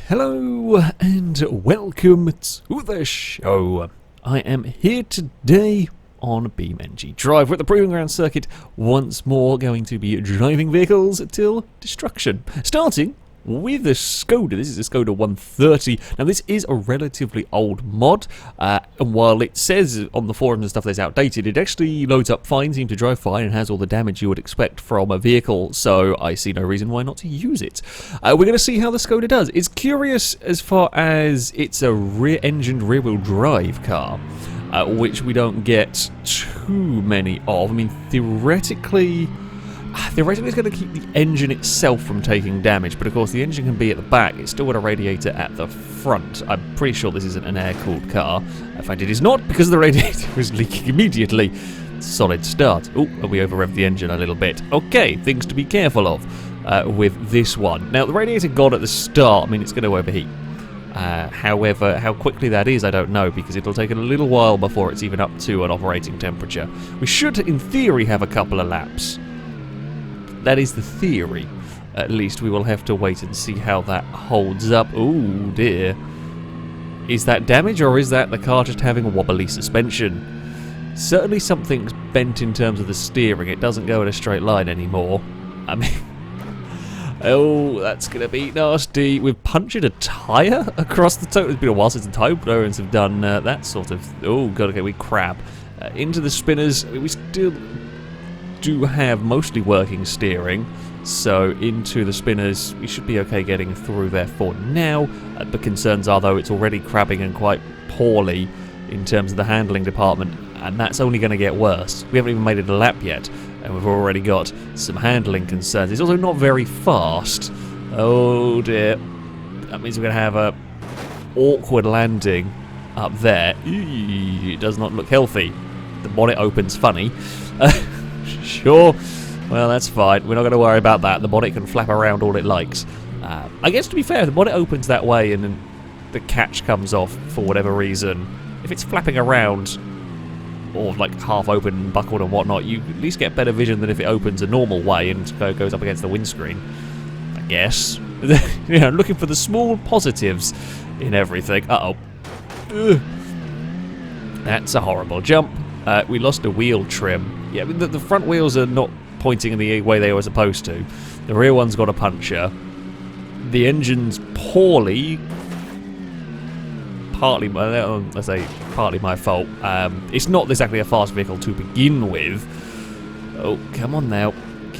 Hello and welcome to the show. I am here today on BeamNG Drive. We're at the Proving Grounds circuit once more, going to be driving vehicles till destruction. Starting with the Skoda. This is a Skoda 130. Now this is a relatively old mod, and while it says on the forums and stuff that it's outdated, it actually loads up fine, seems to drive fine, and has all the damage you would expect from a vehicle, so I see no reason why not to use it. We're going to see how the Skoda does. It's curious as far as it's a rear-engined rear-wheel drive car, which we don't get too many of. I mean, theoretically it's going to keep the engine itself from taking damage, but of course the engine can be at the back. It's still got a radiator at the front. I'm pretty sure this isn't an air-cooled car. In fact, it is not, because the radiator is leaking immediately. Solid start. Oh, and we over-revved the engine a little bit. Okay, things to be careful of with this one. Now, the radiator gone at the start. I mean, it's going to overheat. However, how quickly that is, I don't know, because it'll take a little while before it's even up to an operating temperature. We should, in theory, have a couple of laps. That is the theory. At least we will have to wait and see how that holds up. Oh dear. Is that damage, or is that the car just having a wobbly suspension? Certainly something's bent in terms of the steering. It doesn't go in a straight line anymore. I mean... oh, that's going to be nasty. We've punctured a tyre across the toe. It's been a while since the tyre owners have done that sort of... oh god, okay, we crab. Into the spinners. We still do have mostly working steering, so into the spinners we should be okay getting through there for now. The concerns are, though, it's already crabbing and quite poorly in terms of the handling department, and that's only going to get worse. We haven't even made it a lap yet, and we've already got some handling concerns. It's also not very fast. Oh dear. That means we're going to have a awkward landing up there. Eee, it does not look healthy. The bonnet opens funny. Sure, well that's fine, we're not going to worry about that. The bonnet can flap around all it likes. I guess, to be fair, if the bonnet opens that way and then the catch comes off for whatever reason, if it's flapping around or like half open and buckled and whatnot, you at least get better vision than if it opens a normal way and goes up against the windscreen, I guess. You know, looking for the small positives in everything. Uh-oh. Ugh. That's a horrible jump. We lost a wheel trim. Yeah, the front wheels are not pointing in the way they were supposed to. The rear one's got a puncture. The engine's poorly. Partly my fault. It's not exactly a fast vehicle to begin with. Oh, come on now.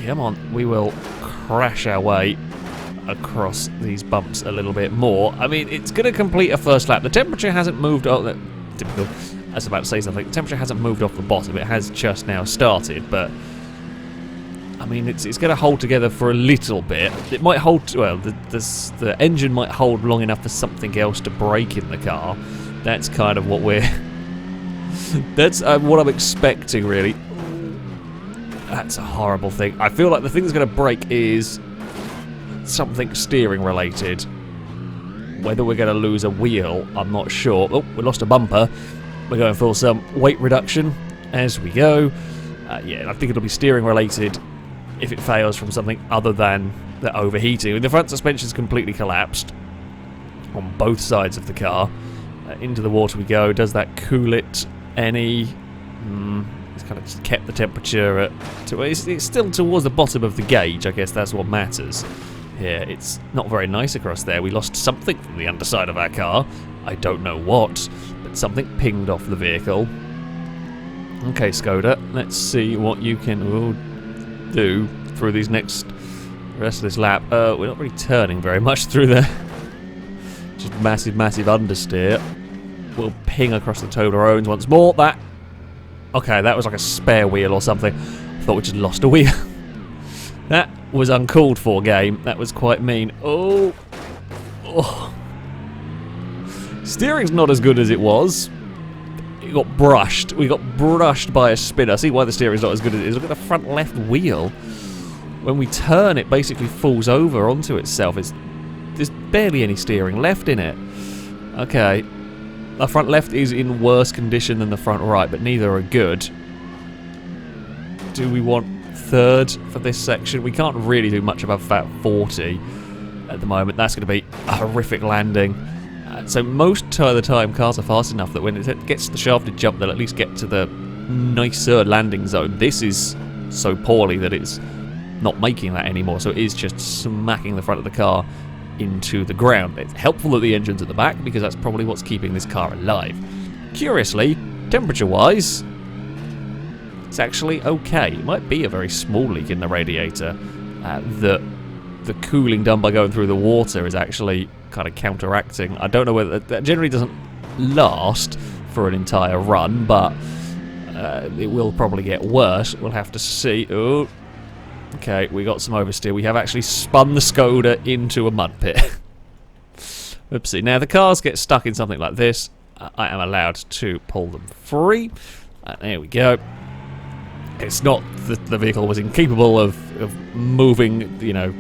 Come on. We will crash our way across these bumps a little bit more. I mean, it's going to complete a first lap. The temperature hasn't moved on. Typical. I was about to say something. The temperature hasn't moved off the bottom. It has just now started, but I mean, it's going to hold together for a little bit. It might hold. Well, the engine might hold long enough for something else to break in the car. That's kind of what we're. That's what I'm expecting, really. That's a horrible thing. I feel like the thing that's going to break is something steering related. Whether we're going to lose a wheel, I'm not sure. Oh, we lost a bumper. We're going for some weight reduction as we go. Yeah, I think it'll be steering related if it fails from something other than the overheating. The front suspension's completely collapsed on both sides of the car. Into the water we go. Does that cool it any? It's kind of just kept the temperature at... it's still towards the bottom of the gauge. I guess that's what matters. Yeah, it's not very nice across there. We lost something from the underside of our car. I don't know what, but something pinged off the vehicle. Okay, Skoda, let's see what you can do through these rest of this lap. We're not really turning very much through there. Just massive, massive understeer. We'll ping across the Toblerones once more. Okay, that was like a spare wheel or something. I thought we just lost a wheel. That was uncalled for, game. That was quite mean. Oh. Steering's not as good as it was. It got brushed. We got brushed by a spinner. See why the steering's not as good as it is. Look at the front left wheel. When we turn, it basically falls over onto itself. There's barely any steering left in it. Okay. The front left is in worse condition than the front right, but neither are good. Do we want third for this section? We can't really do much above about 40. at the moment. That's going to be a horrific landing. So most of the time, cars are fast enough that when it gets to the shafted jump, they'll at least get to the nicer landing zone. This is so poorly that it's not making that anymore, so it is just smacking the front of the car into the ground. It's helpful that the engine's at the back, because that's probably what's keeping this car alive. Curiously, temperature-wise, it's actually okay. It might be a very small leak in the radiator. The cooling done by going through the water is actually kind of counteracting. I don't know whether that generally doesn't last for an entire run, but it will probably get worse. We'll have to see. Oh, okay, we got some oversteer. We have actually spun the Skoda into a mud pit. Oopsie. Now, the cars get stuck in something like this. I am allowed to pull them free. There we go. It's not that the vehicle was incapable of moving, you know.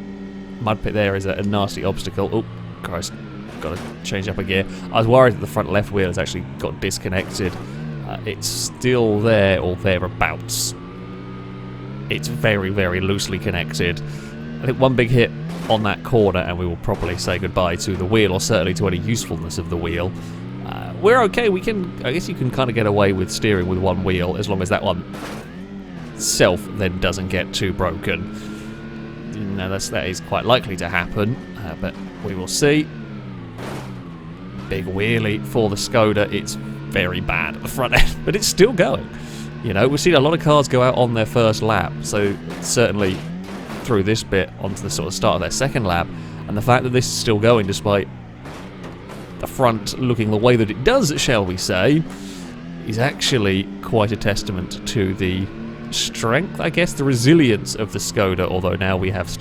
Mud pit there is a nasty obstacle. Oh, Christ. Got to change up a gear. I was worried that the front left wheel has actually got disconnected. It's still there, or thereabouts. It's very, very loosely connected. I think one big hit on that corner and we will probably say goodbye to the wheel, or certainly to any usefulness of the wheel. We're okay. We can, I guess you can kind of get away with steering with one wheel as long as that one itself then doesn't get too broken. You know, that is quite likely to happen, but we will see. Big wheelie for the Skoda. It's very bad at the front end, but it's still going. You know, we've seen a lot of cars go out on their first lap, so certainly through this bit onto the sort of start of their second lap, and the fact that this is still going despite the front looking the way that it does, shall we say, is actually quite a testament to the strength, I guess, the resilience of the Skoda, although now we have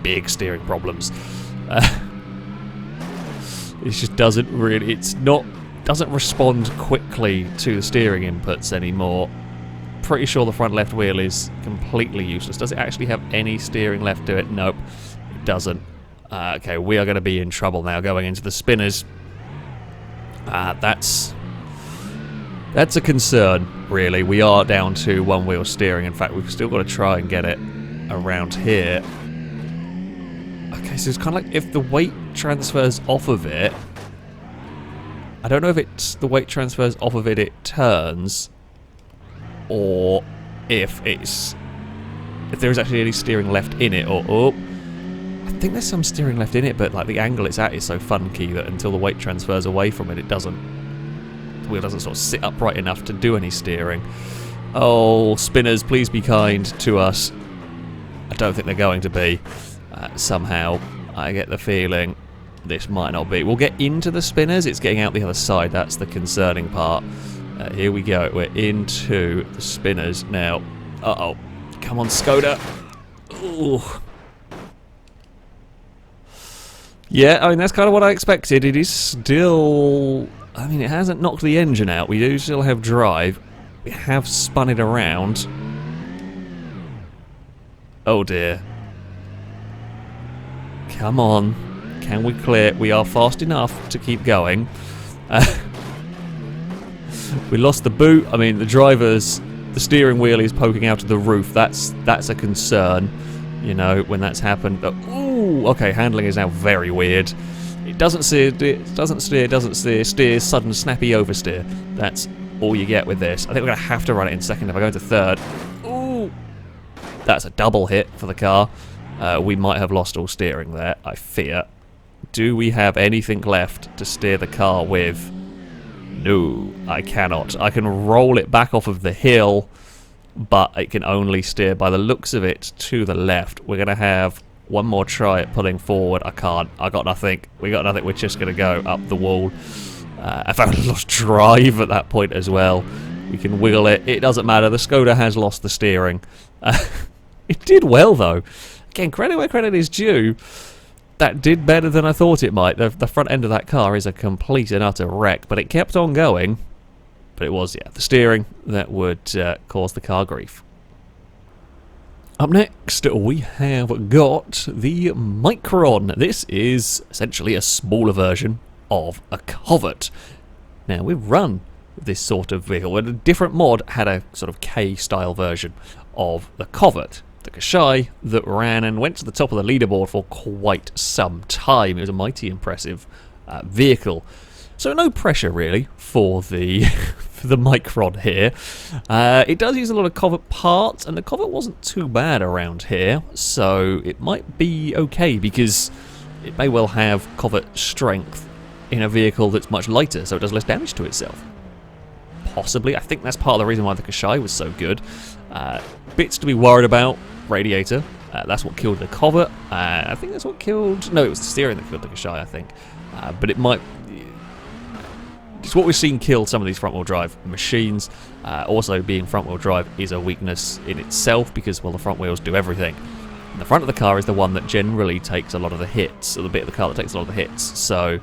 big steering problems. It just doesn't respond quickly to the steering inputs anymore. Pretty sure the front left wheel is completely useless. Does it actually have any steering left to it? Nope, it doesn't. Okay, we are going to be in trouble now going into the spinners. That's a concern, really. We are down to one wheel steering. In fact, we've still got to try and get it around here. Okay, so it's kind of like if the weight transfers off of it. I don't know if it's the weight transfers off of it, it turns, or if there's actually any steering left in it, or I think there's some steering left in it, but like the angle it's at is so funky that until the weight transfers away from it, the wheel doesn't sort of sit upright enough to do any steering. Oh, spinners, please be kind to us. I don't think they're going to be. Somehow, I get the feeling this might not be. We'll get into the spinners. It's getting out the other side. That's the concerning part. Here we go. We're into the spinners now. Uh-oh. Come on, Skoda. Ooh. Yeah, I mean, that's kind of what I expected. It is still... I mean, it hasn't knocked the engine out. We do still have drive. We have spun it around. Oh, dear. Come on. Can we clear? We are fast enough to keep going. We lost the boot. I mean, the steering wheel is poking out of the roof. That's a concern, you know, when that's happened. Ooh, okay, handling is now very weird. It doesn't steer, steer, sudden snappy oversteer. That's all you get with this. I think we're going to have to run it in second if I go into third. Ooh, that's a double hit for the car. We might have lost all steering there, I fear. Do we have anything left to steer the car with? No, I cannot. I can roll it back off of the hill, but it can only steer, by the looks of it, to the left. We're going to have one more try at pulling forward. I can't. I got nothing. We got nothing. We're just going to go up the wall. In fact, we lost drive at that point as well. We can wiggle it. It doesn't matter. The Skoda has lost the steering. It did well, though. Again, credit where credit is due. That did better than I thought it might. The front end of that car is a complete and utter wreck, but it kept on going. But it was, yeah, the steering that would cause the car grief. Up next, we have got the Micron. This is essentially a smaller version of a Covert. Now, we've run this sort of vehicle, and a different mod had a sort of K-style version of the Covert. the Qashqai that ran and went to the top of the leaderboard for quite some time. It was a mighty impressive vehicle. So no pressure really for the for the Micron here. It does use a lot of covert parts, and the covert wasn't too bad around here, so it might be okay because it may well have covert strength in a vehicle that's much lighter, so it does less damage to itself. Possibly. I think that's part of the reason why the Qashqai was so good. Bits to be worried about. Radiator. That's what killed the covert. I think that's what killed... No, it was the steering that killed the Qashqai, I think. But it might... It's what we've seen kill some of these front-wheel drive machines. Also, being front-wheel drive is a weakness in itself because, well, the front wheels do everything. And the front of the car is the one that generally takes a lot of the hits, or the bit of the car that takes a lot of the hits. So,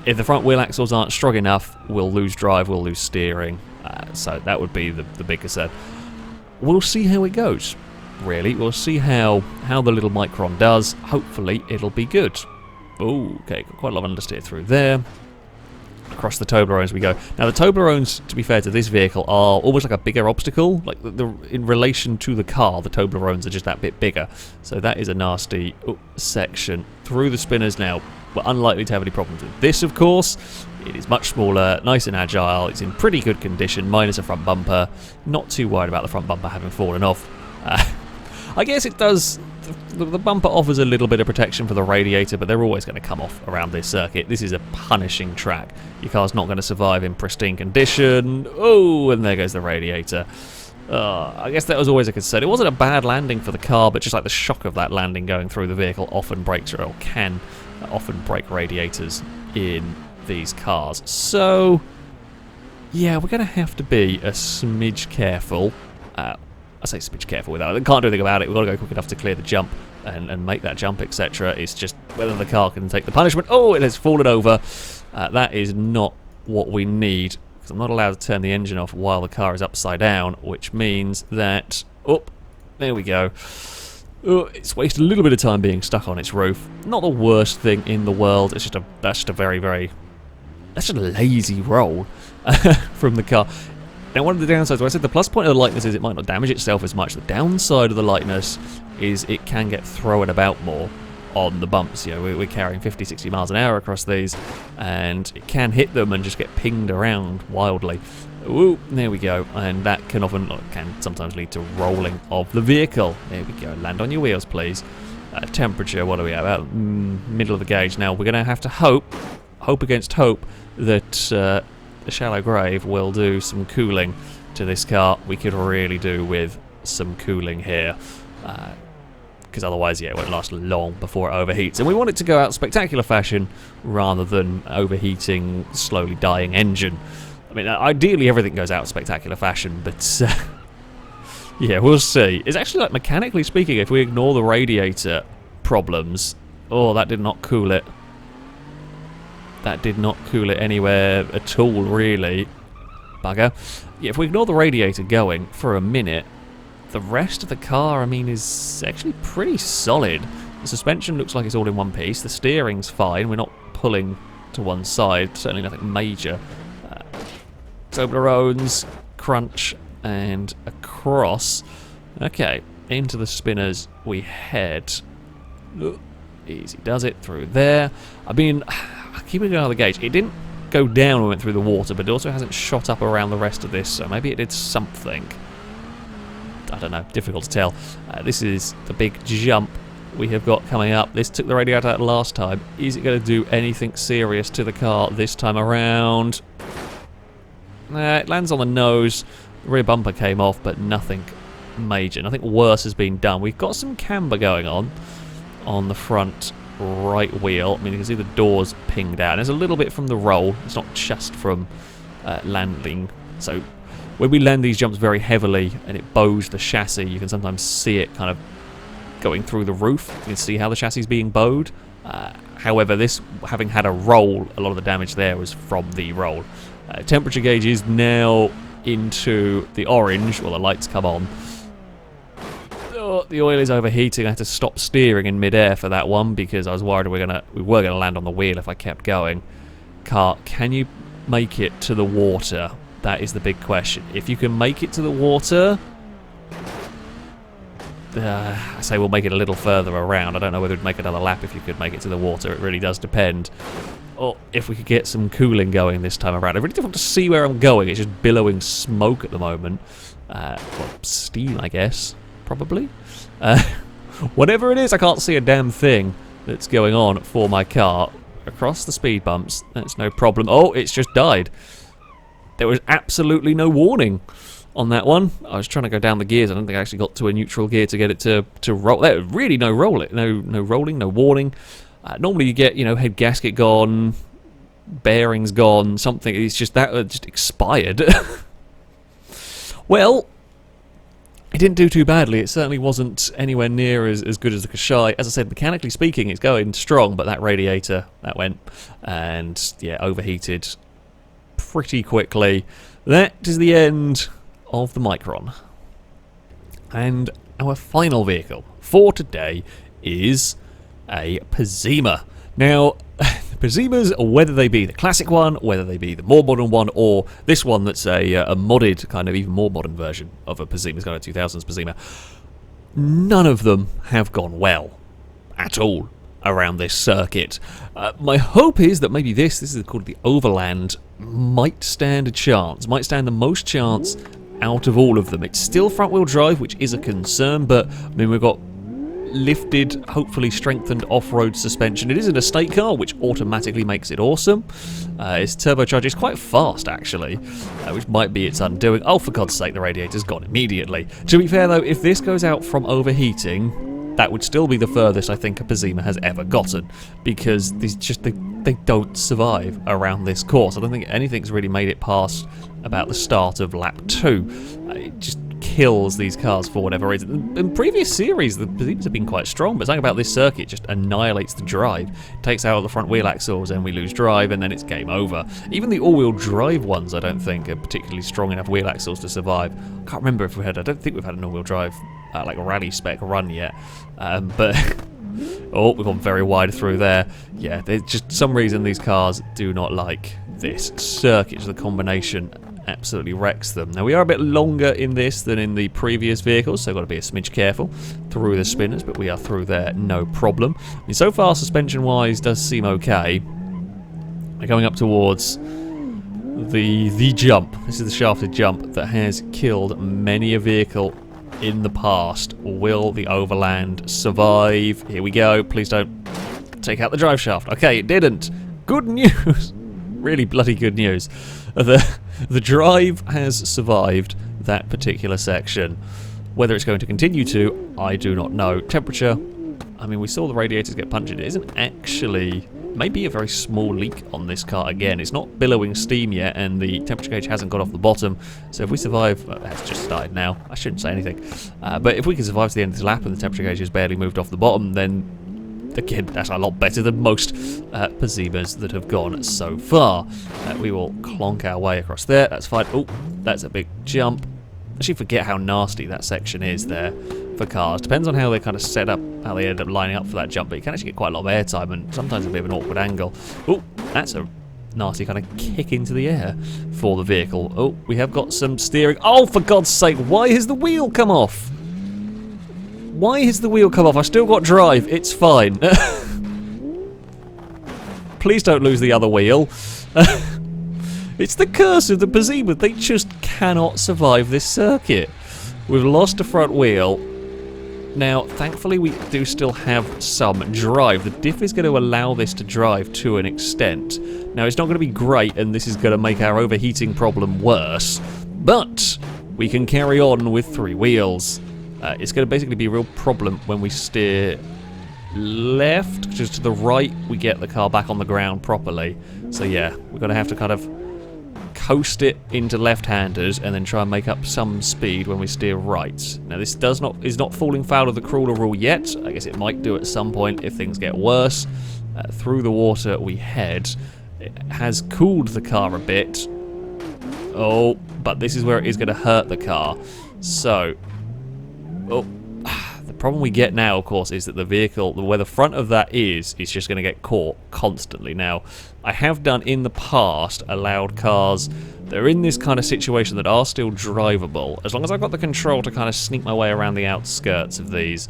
if the front wheel axles aren't strong enough, we'll lose drive, we'll lose steering. So that would be the big concern. We'll see how it goes, really. We'll see how the little Micron does. Hopefully, it'll be good. Ooh, okay, got quite a lot of understeer through there. Across the Toblerones we go. Now the Toblerones, to be fair to this vehicle, are almost like a bigger obstacle. Like in relation to the car, the Toblerones are just that bit bigger. So that is a nasty section through the spinners now. We're unlikely to have any problems with this, of course. It is much smaller, nice and agile. It's in pretty good condition, minus a front bumper. Not too worried about the front bumper having fallen off. I guess it does... The bumper offers a little bit of protection for the radiator, but they're always going to come off around this circuit. This is a punishing track. Your car's not going to survive in pristine condition. Oh, and there goes the radiator. I guess that was always a concern. It wasn't a bad landing for the car, but just like the shock of that landing going through the vehicle often breaks, or can often break radiators in these cars. So, yeah, we're going to have to be a smidge careful. I say smidge careful with that. I can't do anything about it. We've got to go quick enough to clear the jump and make that jump, etc. It's just whether the car can take the punishment. Oh, it has fallen over. That is not what we need, because I'm not allowed to turn the engine off while the car is upside down, which means that... Oh, there we go. Oh, it's wasted a little bit of time being stuck on its roof. Not the worst thing in the world. It's just that's just a lazy roll from the car. Now, one of the downsides, I said the plus point of the lightness is it might not damage itself as much. The downside of the lightness is it can get thrown about more on the bumps. You know, we're carrying 50, 60 miles an hour across these, and it can hit them and just get pinged around wildly. Ooh, there we go. And that can sometimes lead to rolling of the vehicle. There we go. Land on your wheels, please. Temperature, what are we at? About middle of the gauge. Now, we're going to have to hope against hope, that the shallow grave will do some cooling to this car. We could really do with some cooling here. Because otherwise, yeah, it won't last long before it overheats. And we want it to go out spectacular fashion rather than overheating, slowly dying engine. I mean, ideally everything goes out spectacular fashion, but yeah, we'll see. It's actually, like, mechanically speaking, if we ignore the radiator problems... Oh, that did not cool it. That did not cool it anywhere at all, really. Bugger. Yeah, if we ignore the radiator going for a minute, the rest of the car, I mean, is actually pretty solid. The suspension looks like it's all in one piece. The steering's fine. We're not pulling to one side. Certainly nothing major. Toblerones, crunch, and across. Okay, into the spinners we head. Easy does it through there. I mean, keeping an eye on the gauge. It didn't go down when we went through the water, but it also hasn't shot up around the rest of this, so maybe it did something. I don't know, difficult to tell. This is the big jump we have got coming up. This took the radiator out last time. Is it going to do anything serious to the car this time around? It lands on the nose. The rear bumper came off, but nothing major. Nothing worse has been done. We've got some camber going on the front right wheel. I mean, you can see the doors pinged out. There's a little bit from the roll. It's not just from landing. So when we land these jumps very heavily and it bows the chassis, you can sometimes see it kind of going through the roof. You can see how the chassis is being bowed. However, this, having had a roll, a lot of the damage there was from the roll. Temperature gauge is now into the orange. Well, the lights come on. Oh, the oil is overheating. I had to stop steering in midair for that one because I was worried we were gonna land on the wheel if I kept going. Car, can you make it to the water? That is the big question. If you can make it to the water, I say we'll make it a little further around. I don't know whether it'd make another lap if you could make it to the water. It really does depend. Or if we could get some cooling going this time around. I really don't want to see where I'm going. It's just billowing smoke at the moment. Well, steam, I guess. Probably. Whatever it is, I can't see a damn thing that's going on for my car. Across the speed bumps, that's no problem. Oh, it's just died. There was absolutely no warning on that one. I was trying to go down the gears. I don't think I actually got to a neutral gear to get it to roll. There was really no rolling, no rolling, no warning. Normally you get, head gasket gone, bearings gone, something. It's just that just expired. Well, it didn't do too badly. It certainly wasn't anywhere near as good as the Qashqai. As I said, mechanically speaking, it's going strong, but that radiator, that went, and yeah, overheated pretty quickly. That is the end of the Micron. And our final vehicle for today is a Pessima. Now, Pessimas, whether they be the classic one, whether they be the more modern one, or this one that's a modded, kind of even more modern version of a Pessima, kind of 2000s Pessima, none of them have gone well at all around this circuit. My hope is that maybe this is called the Overland, might stand a chance, might stand the most chance out of all of them. It's still front-wheel drive, which is a concern, but I mean, we've got lifted, hopefully strengthened off-road suspension. It is an estate car, which automatically makes it awesome. It's turbocharged. It's quite fast, actually, which might be its undoing. Oh, for God's sake, the radiator's gone immediately. To be fair, though, if this goes out from overheating, that would still be the furthest I think a Pessima has ever gotten, because these just they don't survive around this course. I don't think anything's really made it past about the start of lap 2. It just kills these cars for whatever reason. In previous series, the Pessimas have been quite strong, but something about this circuit just annihilates the drive. It takes out the front wheel axles, and we lose drive, and then it's game over. Even the all-wheel drive ones, I don't think, are particularly strong enough wheel axles to survive. I can't remember if I don't think we've had an all-wheel drive, like a rally spec run yet, but oh, we've gone very wide through there. Yeah, there's just some reason these cars do not like this circuit. The combination absolutely wrecks them. Now, we are a bit longer in this than in the previous vehicles, so I've got to be a smidge careful through the spinners, but we are through there, no problem. I mean, so far, suspension-wise, does seem okay. We're going up towards the jump. This is the shafted jump that has killed many a vehicle in the past. Will the Overland survive? Here we go. Please don't take out the drive shaft. Okay, it didn't. Good news. Really bloody good news. The drive has survived that particular section. Whether it's going to continue to, I do not know. Temperature, I mean, we saw the radiators get punctured. It isn't actually, maybe a very small leak on this car again. It's not billowing steam yet, and the temperature gauge hasn't got off the bottom. So if we survive, it's just started now. I shouldn't say anything. But if we can survive to the end of this lap and the temperature gauge has barely moved off the bottom, then again, that's a lot better than most Pessimas that have gone so far. We will clonk our way across there. That's fine. Oh, that's a big jump. Actually, forget how nasty that section is there for cars. Depends on how they kind of set up, how they end up lining up for that jump, but you can actually get quite a lot of airtime and sometimes a bit of an awkward angle. Oh, that's a nasty kind of kick into the air for the vehicle. Oh, we have got some steering. Oh, for God's sake, why has the wheel come off? Why has the wheel come off? I still got drive. It's fine. Please don't lose the other wheel. It's the curse of the Pessima. They just cannot survive this circuit. We've lost a front wheel. Now, thankfully, we do still have some drive. The diff is going to allow this to drive to an extent. Now, it's not going to be great, and this is going to make our overheating problem worse. But we can carry on with 3 wheels. It's going to basically be a real problem when we steer left, just to the right, we get the car back on the ground properly. So yeah, we're going to have to kind of coast it into left-handers and then try and make up some speed when we steer right. Now this is not falling foul of the crawler rule yet. I guess it might do at some point if things get worse. Through the water we head. It has cooled the car a bit. Oh, but this is where it is going to hurt the car. So, oh, the problem we get now, of course, is that the vehicle, where the front of that is just going to get caught constantly. Now, I have done in the past allowed cars they're in this kind of situation that are still drivable, as long as I've got the control to kind of sneak my way around the outskirts of these.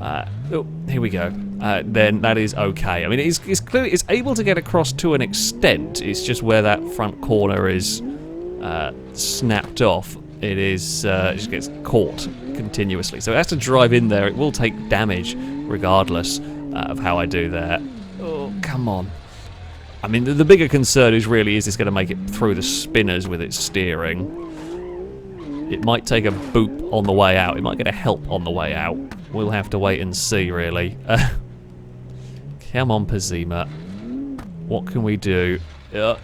Oh, here we go. Then that is okay. I mean, it's clearly it's able to get across to an extent. It's just where that front corner is snapped off. It just gets caught continuously. So it has to drive in there. It will take damage regardless of how I do that. Oh, come on. I mean, the bigger concern is this going to make it through the spinners with its steering? It might take a boop on the way out. It might get a help on the way out. We'll have to wait and see, really. Come on, Pessima. What can we do?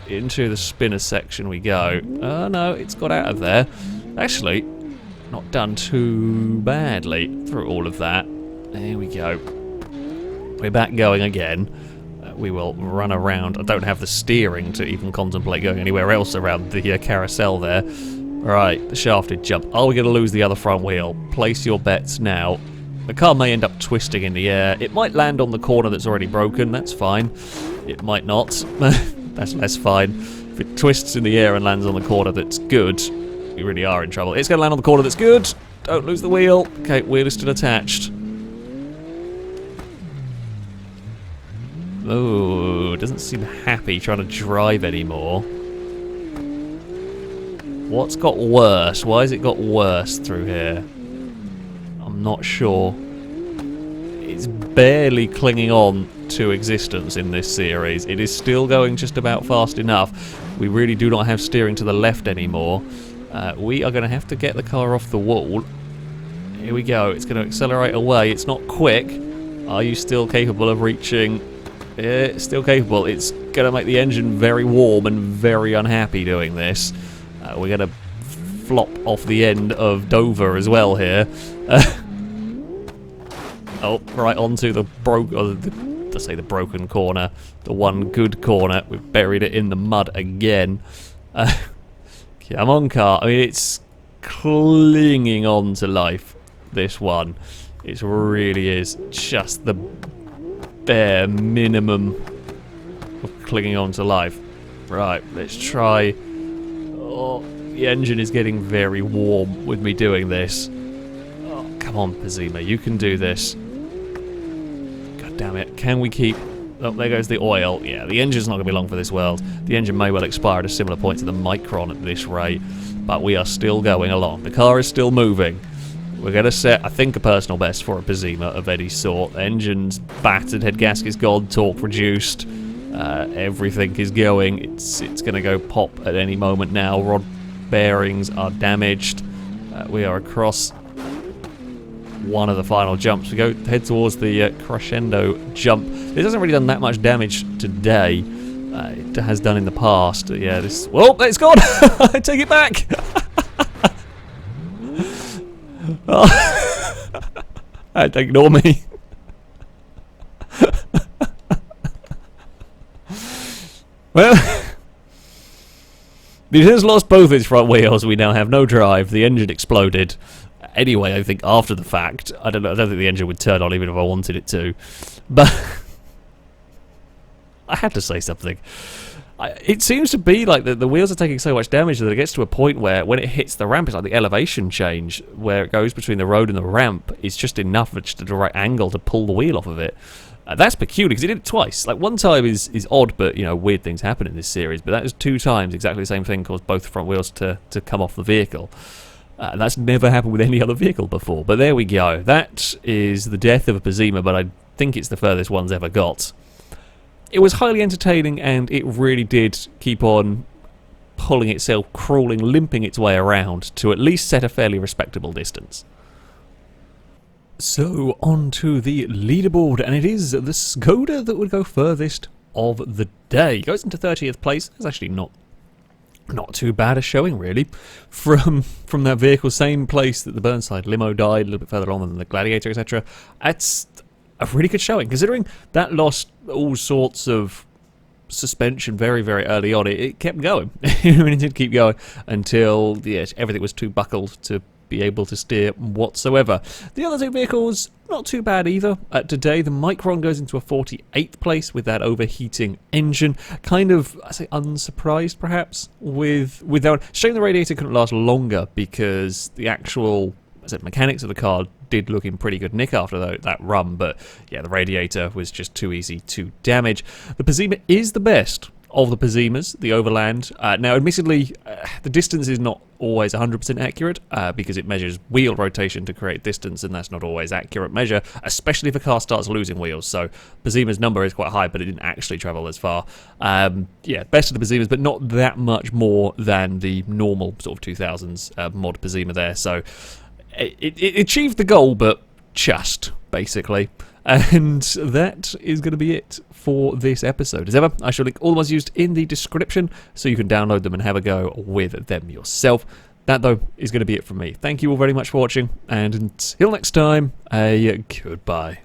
Into the spinner section we go. Oh, no, it's got out of there. Actually, not done too badly through all of that. There we go. We're back going again. We will run around. I don't have the steering to even contemplate going anywhere else around the carousel there. Right, the shafted jump. Are we going to lose the other front wheel? Place your bets now. The car may end up twisting in the air. It might land on the corner that's already broken. That's fine. It might not. That's less fine. If it twists in the air and lands on the corner that's good, we really are in trouble. It's going to land on the corner that's good. Don't lose the wheel. Okay, wheel is still attached. Oh, doesn't seem happy trying to drive anymore. What's got worse? Why has it got worse through here? I'm not sure. It's barely clinging on to existence in this series. It is still going just about fast enough. We really do not have steering to the left anymore. We are going to have to get the car off the wall. Here we go. It's going to accelerate away. It's not quick. Are you still capable of reaching? It's still capable. It's going to make the engine very warm and very unhappy doing this. We're going to flop off the end of Dover as well here. Oh, right onto the the broken corner, the one good corner. We've buried it in the mud again. Come on, car. I mean, it's clinging on to life, this one. It really is just the bare minimum of clinging on to life. Right, let's try. Oh, the engine is getting very warm with me doing this. Oh, come on, Pessima, you can do this. God damn it, can we keep... Oh, there goes the oil. Yeah, the engine's not going to be long for this world. The engine may well expire at a similar point to the Micron at this rate, but we are still going along. The car is still moving. We're going to set, I think, a personal best for a Pessima of any sort. The engine's battered, head gasket's gone, torque reduced. Everything is going. It's going to go pop at any moment now. Rod bearings are damaged. We are across one of the final jumps. We go head towards the crescendo jump. It hasn't really done that much damage today. It has done in the past. Yeah, this... Well, it's gone! I take it back! Oh. Ignore me. Well, it has lost both its front wheels. We now have no drive. The engine exploded. Anyway, I think after the fact, I don't think the engine would turn on even if I wanted it to. But I had to say something. It seems to be like the wheels are taking so much damage that it gets to a point where when it hits the ramp, it's like the elevation change where it goes between the road and the ramp is just enough at just the right angle to pull the wheel off of it. That's peculiar because it did it twice. Like, one time is odd, but, you know, weird things happen in this series. But that was 2 times exactly the same thing caused both front wheels to come off the vehicle. And that's never happened with any other vehicle before. But there we go. That is the death of a Pessima, but I think it's the furthest one's ever got. It was highly entertaining, and it really did keep on pulling itself, crawling, limping its way around to at least set a fairly respectable distance. So, on to the leaderboard, and it is the Skoda that would go furthest of the day. It goes into 30th place. It's actually not too bad a showing, really, from that vehicle. Same place that the Burnside limo died, a little bit further on than the Gladiator, etc. That's a really good showing, considering that lost all sorts of suspension very, very early on. It kept going. It did keep going until everything was too buckled to be able to steer whatsoever. The other two vehicles, not too bad either. Today, the Micron goes into a 48th place with that overheating engine. Kind of, I say, unsurprised perhaps with that. Shame the radiator couldn't last longer because the actual mechanics of the car did look in pretty good nick after that run, but yeah, the radiator was just too easy to damage. The Pessima is the best of the Pessimas, the Overland. Now, admittedly, the distance is not always 100% accurate because it measures wheel rotation to create distance, and that's not always accurate measure, especially if a car starts losing wheels. So Pessima's number is quite high, but it didn't actually travel as far. Yeah, best of the Pessimas, but not that much more than the normal sort of 2000s mod Pessima there. So it achieved the goal, but just, basically. And that is going to be it for this episode. As ever, I shall link all the ones used in the description so you can download them and have a go with them yourself. That, though, is going to be it from me. Thank you all very much for watching, and until next time, a goodbye.